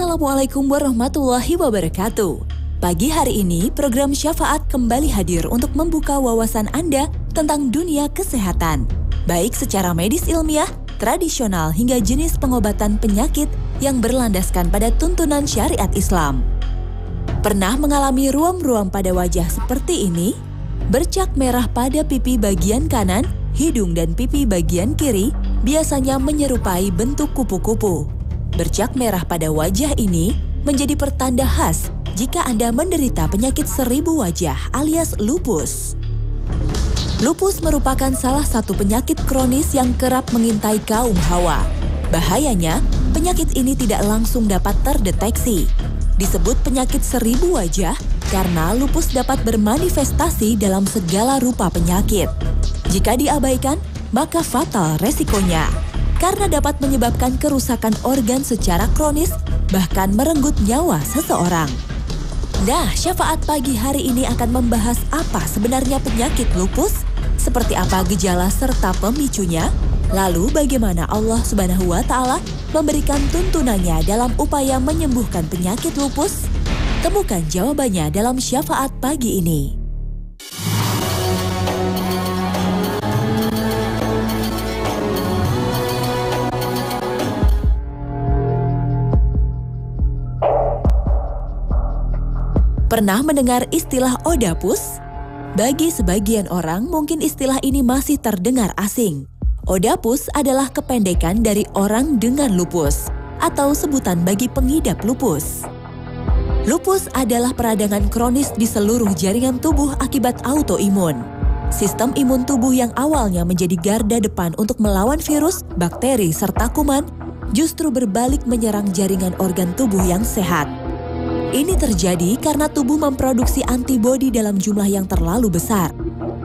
Assalamualaikum warahmatullahi wabarakatuh. Pagi hari ini, program Syafaat kembali hadir untuk membuka wawasan Anda tentang dunia kesehatan, baik secara medis ilmiah, tradisional hingga jenis pengobatan penyakit yang berlandaskan pada tuntunan syariat Islam. Pernah mengalami ruam-ruam pada wajah seperti ini? Bercak merah pada pipi bagian kanan, hidung dan pipi bagian kiri biasanya menyerupai bentuk kupu-kupu. Bercak merah pada wajah ini menjadi pertanda khas jika Anda menderita penyakit 1000 wajah alias lupus. Lupus merupakan salah satu penyakit kronis yang kerap mengintai kaum hawa. Bahayanya, penyakit ini tidak langsung dapat terdeteksi. Disebut penyakit 1000 wajah karena lupus dapat bermanifestasi dalam segala rupa penyakit. Jika diabaikan, maka fatal resikonya. Karena dapat menyebabkan kerusakan organ secara kronis, bahkan merenggut nyawa seseorang. Nah, Syafaat pagi hari ini akan membahas apa sebenarnya penyakit lupus, seperti apa gejala serta pemicunya, lalu bagaimana Allah Subhanahu wa Ta'ala memberikan tuntunannya dalam upaya menyembuhkan penyakit lupus. Temukan jawabannya dalam Syafaat pagi ini. Pernah mendengar istilah Odapus? Bagi sebagian orang, mungkin istilah ini masih terdengar asing. Odapus adalah kependekan dari orang dengan lupus, atau sebutan bagi pengidap lupus. Lupus adalah peradangan kronis di seluruh jaringan tubuh akibat autoimun. Sistem imun tubuh yang awalnya menjadi garda depan untuk melawan virus, bakteri, serta kuman, justru berbalik menyerang jaringan organ tubuh yang sehat. Ini terjadi karena tubuh memproduksi antibodi dalam jumlah yang terlalu besar.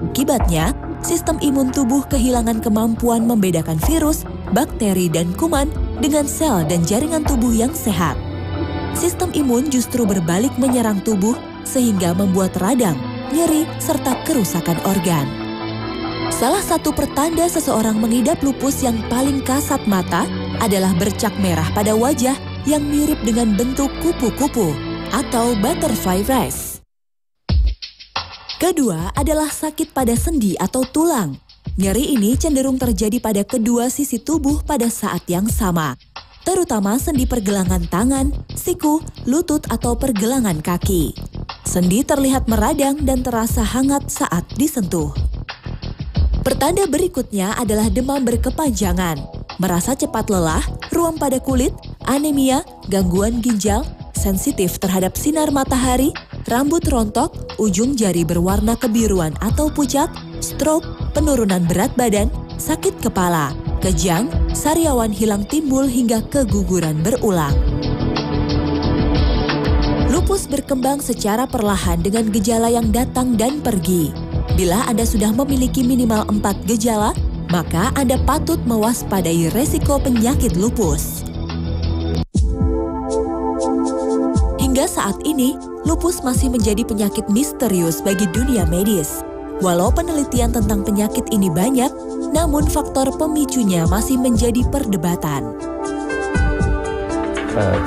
Akibatnya, sistem imun tubuh kehilangan kemampuan membedakan virus, bakteri, dan kuman dengan sel dan jaringan tubuh yang sehat. Sistem imun justru berbalik menyerang tubuh sehingga membuat radang, nyeri, serta kerusakan organ. Salah satu pertanda seseorang mengidap lupus yang paling kasat mata adalah bercak merah pada wajah yang mirip dengan bentuk kupu-kupu atau butterfly rash. Kedua adalah sakit pada sendi atau tulang. Nyeri ini cenderung terjadi pada kedua sisi tubuh pada saat yang sama, terutama sendi pergelangan tangan, siku, lutut atau pergelangan kaki. Sendi terlihat meradang dan terasa hangat saat disentuh. Pertanda berikutnya adalah demam berkepanjangan, merasa cepat lelah, ruam pada kulit, anemia, gangguan ginjal, sensitif terhadap sinar matahari, rambut rontok, ujung jari berwarna kebiruan atau pucat, stroke, penurunan berat badan, sakit kepala, kejang, sariawan hilang timbul hingga keguguran berulang. Lupus berkembang secara perlahan dengan gejala yang datang dan pergi. Bila Anda sudah memiliki minimal 4 gejala, maka Anda patut mewaspadai resiko penyakit lupus. Hingga saat ini, lupus masih menjadi penyakit misterius bagi dunia medis. Walau penelitian tentang penyakit ini banyak, namun faktor pemicunya masih menjadi perdebatan.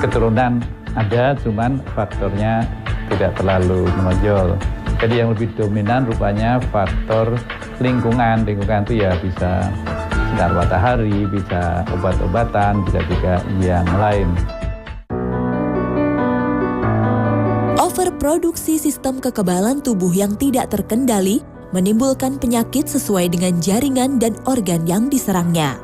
Keturunan ada, cuman faktornya tidak terlalu menonjol. Jadi yang lebih dominan rupanya faktor lingkungan. Lingkungan itu ya bisa sinar matahari, bisa obat-obatan, bisa juga yang lain. Overproduksi sistem kekebalan tubuh yang tidak terkendali menimbulkan penyakit sesuai dengan jaringan dan organ yang diserangnya.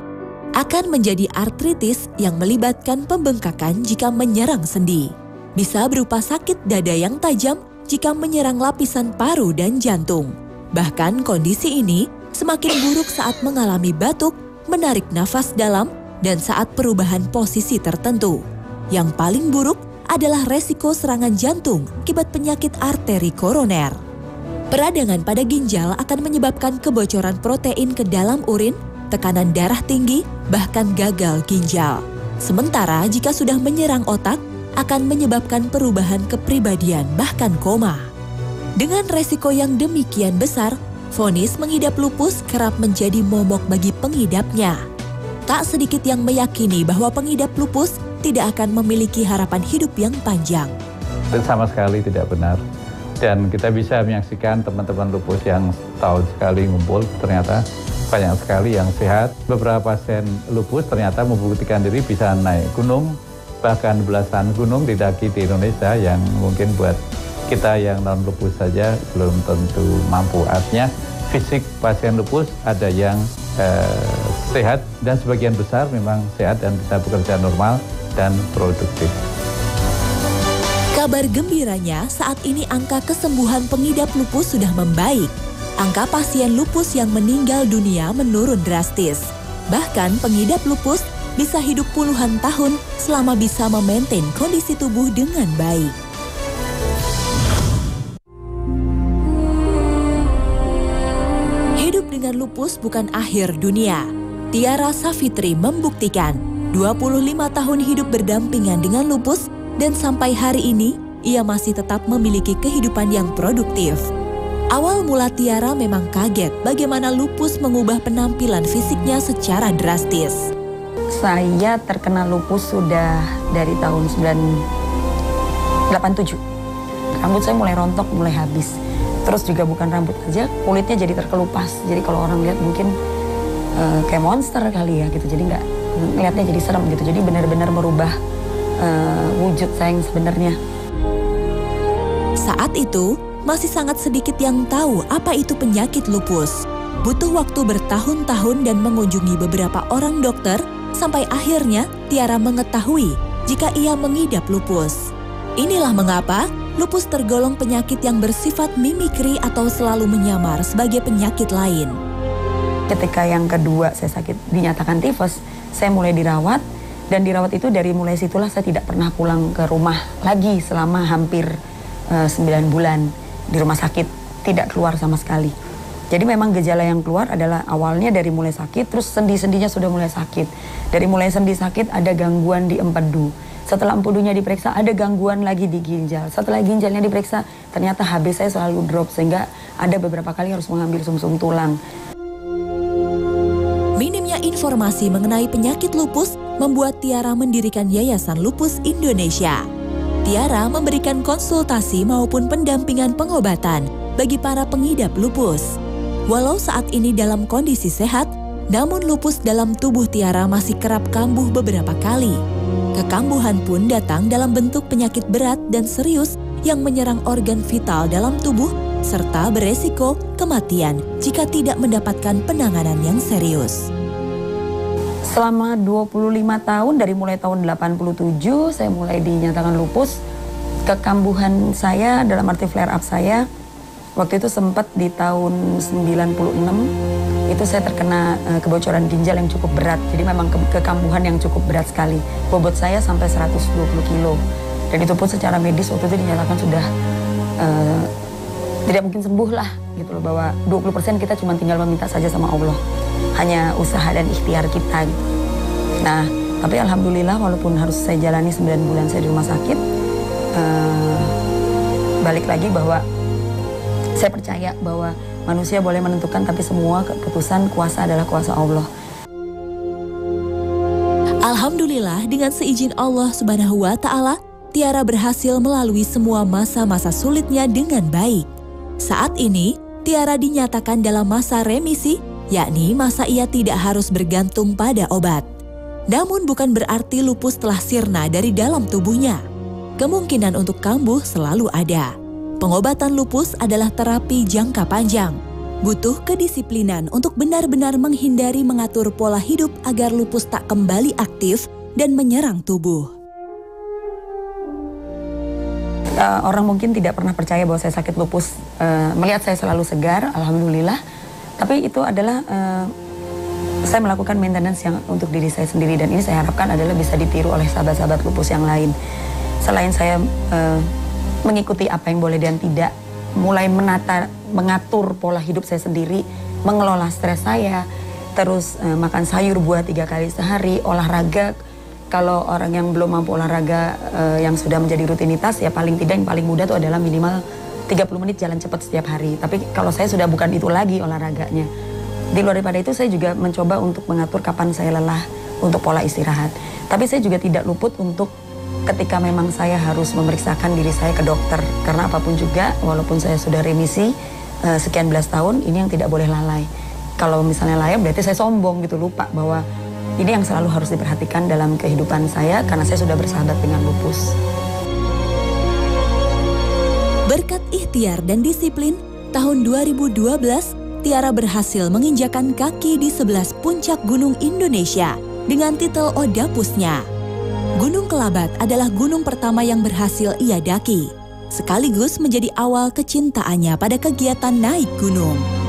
Akan menjadi artritis yang melibatkan pembengkakan jika menyerang sendi. Bisa berupa sakit dada yang tajam jika menyerang lapisan paru dan jantung. Bahkan kondisi ini semakin buruk saat mengalami batuk, menarik nafas dalam, dan saat perubahan posisi tertentu. Yang paling buruk adalah resiko serangan jantung akibat penyakit arteri koroner. Peradangan pada ginjal akan menyebabkan kebocoran protein ke dalam urin, tekanan darah tinggi, bahkan gagal ginjal. Sementara jika sudah menyerang otak, akan menyebabkan perubahan kepribadian bahkan koma. Dengan resiko yang demikian besar, vonis mengidap lupus kerap menjadi momok bagi pengidapnya. Tak sedikit yang meyakini bahwa pengidap lupus tidak akan memiliki harapan hidup yang panjang. Itu sama sekali tidak benar. Dan kita bisa menyaksikan teman-teman lupus yang tahun sekali ngumpul, ternyata banyak sekali yang sehat. Beberapa pasien lupus ternyata membuktikan diri bisa naik gunung, bahkan belasan gunung didaki di Indonesia yang mungkin buat kita yang non-lupus saja belum tentu mampu. Artinya fisik pasien lupus ada yang sehat dan sebagian besar memang sehat dan bisa bekerja normal dan produktif. Kabar gembiranya, saat ini angka kesembuhan pengidap lupus sudah membaik. Angka pasien lupus yang meninggal dunia menurun drastis. Bahkan pengidap lupus bisa hidup puluhan tahun selama bisa memaintain kondisi tubuh dengan baik. Hidup dengan lupus bukan akhir dunia. Tiara Savitri membuktikan 25 tahun hidup berdampingan dengan lupus dan sampai hari ini ia masih tetap memiliki kehidupan yang produktif. Awal mula Tiara memang kaget bagaimana lupus mengubah penampilan fisiknya secara drastis. Saya terkena lupus sudah dari tahun 1987. Rambut saya mulai rontok, mulai habis. Terus juga bukan rambut aja, kulitnya jadi terkelupas. Jadi kalau orang lihat mungkin kayak monster kali ya gitu. Jadi nggak ngeliatnya jadi serem gitu. Jadi benar-benar merubah wujud saya yang sebenarnya. Saat itu, masih sangat sedikit yang tahu apa itu penyakit lupus. Butuh waktu bertahun-tahun dan mengunjungi beberapa orang dokter, sampai akhirnya Tiara mengetahui jika ia mengidap lupus. Inilah mengapa lupus tergolong penyakit yang bersifat mimikri atau selalu menyamar sebagai penyakit lain. Ketika yang kedua saya sakit dinyatakan tifus, saya mulai dirawat. Dan dirawat itu dari mulai situlah saya tidak pernah pulang ke rumah lagi selama hampir 9 bulan di rumah sakit, tidak keluar sama sekali. Jadi memang gejala yang keluar adalah awalnya dari mulai sakit, terus sendi-sendinya sudah mulai sakit. Dari mulai sendi sakit ada gangguan di empedu. Setelah empedunya diperiksa ada gangguan lagi di ginjal. Setelah ginjalnya diperiksa ternyata HB saya selalu drop sehingga ada beberapa kali harus mengambil sumsum tulang. Minimnya informasi mengenai penyakit lupus membuat Tiara mendirikan Yayasan Lupus Indonesia. Tiara memberikan konsultasi maupun pendampingan pengobatan bagi para pengidap lupus. Walau saat ini dalam kondisi sehat, namun lupus dalam tubuh Tiara masih kerap kambuh beberapa kali. Kekambuhan pun datang dalam bentuk penyakit berat dan serius yang menyerang organ vital dalam tubuh serta beresiko kematian jika tidak mendapatkan penanganan yang serius. Selama 25 tahun, dari mulai tahun 87, saya mulai dinyatakan lupus. Kekambuhan saya, dalam arti flare up saya, waktu itu sempat di tahun 96, itu saya terkena kebocoran ginjal yang cukup berat. Jadi memang kekambuhan yang cukup berat sekali. Bobot saya sampai 120 kilo. Dan itu pun secara medis waktu itu dinyatakan sudah tidak mungkin sembuh lah. Gitu loh, bahwa 20% kita cuma tinggal meminta saja sama Allah. Hanya usaha dan ikhtiar kita gitu. Nah, tapi alhamdulillah walaupun harus saya jalani 9 bulan saya di rumah sakit, balik lagi bahwa saya percaya bahwa manusia boleh menentukan, tapi semua keputusan kuasa adalah kuasa Allah. Alhamdulillah dengan seizin Allah Subhanahu wa Ta'ala, Tiara berhasil melalui semua masa-masa sulitnya dengan baik. Saat ini, Tiara dinyatakan dalam masa remisi, yakni masa ia tidak harus bergantung pada obat. Namun bukan berarti lupus telah sirna dari dalam tubuhnya. Kemungkinan untuk kambuh selalu ada. Pengobatan lupus adalah terapi jangka panjang. Butuh kedisiplinan untuk benar-benar menghindari mengatur pola hidup agar lupus tak kembali aktif dan menyerang tubuh. Orang mungkin tidak pernah percaya bahwa saya sakit lupus. Melihat saya selalu segar, alhamdulillah. Tapi itu adalah saya melakukan maintenance yang untuk diri saya sendiri, dan ini saya harapkan adalah bisa ditiru oleh sahabat-sahabat lupus yang lain. Selain saya mengikuti apa yang boleh dan tidak, mulai mengatur pola hidup saya sendiri, mengelola stres saya, terus makan sayur buah 3 kali sehari, olahraga. Kalau orang yang belum mampu olahraga yang sudah menjadi rutinitas, ya paling tidak yang paling mudah itu adalah minimal 30 menit jalan cepat setiap hari. Tapi kalau saya sudah bukan itu lagi olahraganya. Di luar daripada itu saya juga mencoba untuk mengatur kapan saya lelah, untuk pola istirahat. Tapi saya juga tidak luput untuk ketika memang saya harus memeriksakan diri saya ke dokter. Karena apapun juga, walaupun saya sudah remisi sekian belas tahun, ini yang tidak boleh lalai. Kalau misalnya lalai berarti saya sombong gitu, lupa bahwa ini yang selalu harus diperhatikan dalam kehidupan saya karena saya sudah bersahabat dengan lupus. Berkat ikhtiar dan disiplin, tahun 2012, Tiara berhasil menginjakan kaki di 11 puncak gunung Indonesia dengan titel Odapusnya. Gunung Kelabat adalah gunung pertama yang berhasil ia daki, sekaligus menjadi awal kecintaannya pada kegiatan naik gunung.